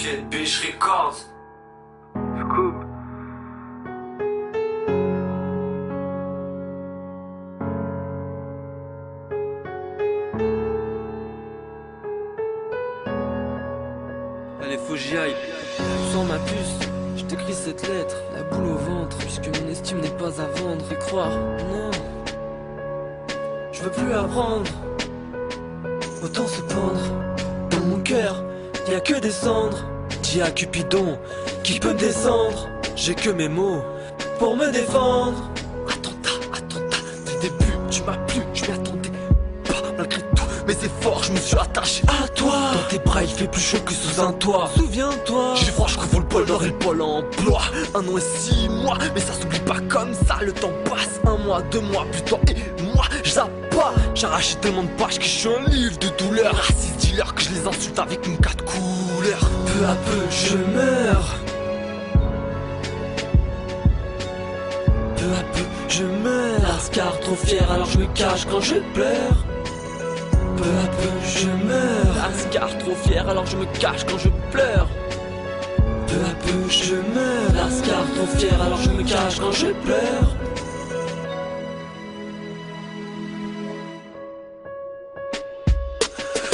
pied de Biche Records. Scoop. Allez, faut que j'y aille. Sans ma puce, je t'écris cette lettre, la boule au ventre, puisque mon estime n'est pas à vendre. Et croire, non, je veux plus apprendre. Autant se pendre. Dans mon cœur, y a que des cendres. Dis à Cupidon, qui peut me descendre. J'ai que mes mots pour me défendre. Attentat, dès le début, tu m'as plu, je m'y attendais pas. Malgré tous mes efforts, je me suis attaché à toi. Dans tes bras, il fait plus chaud que sous un toit. Souviens-toi, j'ai froid, je confonds le pôle Nord et le pôle emploi. 1 an et 6 mois, mais ça s'oublie pas comme ça. Le temps passe, 1 mois, 2 mois, plus temps et moi, j'zappe pas. J'ai arraché tellement de pages que je suis un livre de douleur. À 6 dealers que je les insulte avec une 4 couleurs. Peu à peu, je meurs. Peu à peu, je meurs. Lascar trop fier, alors je me cache quand je pleure. Peu à peu, je meurs. Lascar trop fier, alors je me cache quand je pleure. Peu à peu, je meurs. Lascar trop fier, alors je me cache quand je pleure.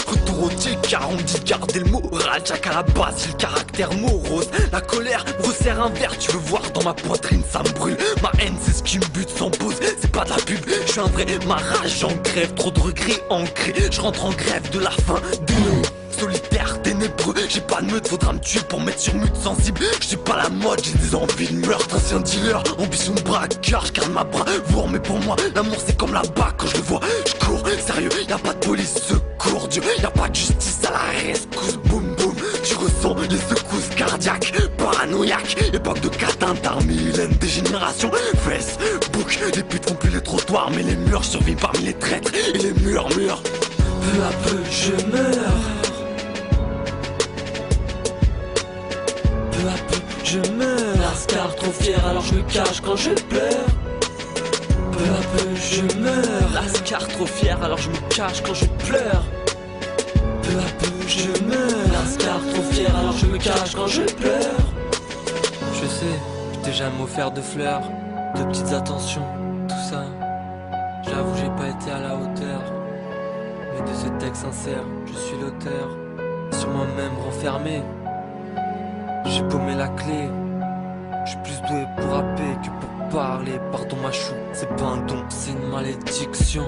Retour au tir, car on me dit de garder le moral. Jack à la base, j'ai le caractère morose. La colère me resserre un verre, tu veux voir dans ma poitrine, ça me brûle. Ma haine, c'est ce qui me bute sans pause, c'est pas de la pub. Je suis un vrai, ma rage en grève, trop de regrets ancrés. Je rentre en grève de la fin du monde. Solitaire, ténébreux, j'ai pas de meute, faudra me tuer pour mettre sur mute sensible. Je suis pas la mode, j'ai des envies de meurtre. Ancien dealer, ambition de braqueur, je garde ma bravoure. Mais pour moi, l'amour c'est comme la bague, quand je le vois, je cours. Sérieux, y'a pas de police, secours Dieu, y'a pas de justice à la rescousse. Boum boum, tu ressens les secousses cardiaques, paranoïaques. Époque de catin, millénaire dégénération. Facebook, les putes font plus les trottoirs, mais les murs survivent parmi les traîtres et les murmures. Peu à peu, je meurs. Peu à peu, je meurs. Lascar trop fier, alors je me cache quand je pleure. Peu à peu, je meurs. Lascar trop fier, alors je me cache quand je pleure. Peu à peu, je meurs. Lascar trop fier, alors je me cache quand je pleure. Je sais, je t'ai jamais offert de fleurs, de petites attentions, tout ça. J'avoue, j'ai pas été à la hauteur. Mais de ce texte sincère, je suis l'auteur. Sur moi-même renfermé, j'ai paumé la clé. Je suis plus doué pour rapper que pour parler. Pardon ma chou, c'est pas un don, c'est une malédiction.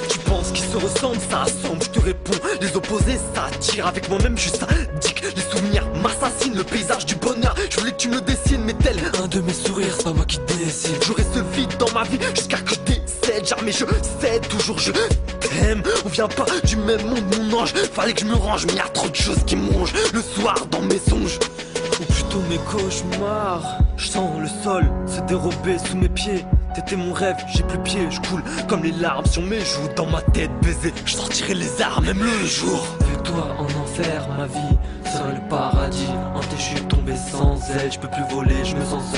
Tu penses qu'ils se ressemblent, ça assemble, je te réponds. Les opposés, ça attire, avec moi-même je suis sadique. Les souvenirs m'assassinent, le paysage du bonheur. Je voulais que tu me le dessines, mais tel un de mes sourires, c'est pas moi qui décide. J'aurai ce vide dans ma vie, jusqu'à que je décède. Jamais je cède, toujours je t'aime. On vient pas du même monde, mon ange. Fallait que je me range, mais y a trop de choses qui me rongent. Le soir, dans mes songes, ou plutôt mes cauchemars. Je sens le sol se dérober sous mes pieds. T'étais mon rêve, j'ai plus pied, je coule comme les larmes sur mes joues. Dans ma tête baisée, je sortirai les armes même le jour. Fais-toi en enfer, ma vie serait le paradis. En tes je suis tombé sans aile, je peux plus voler, je me sens seul.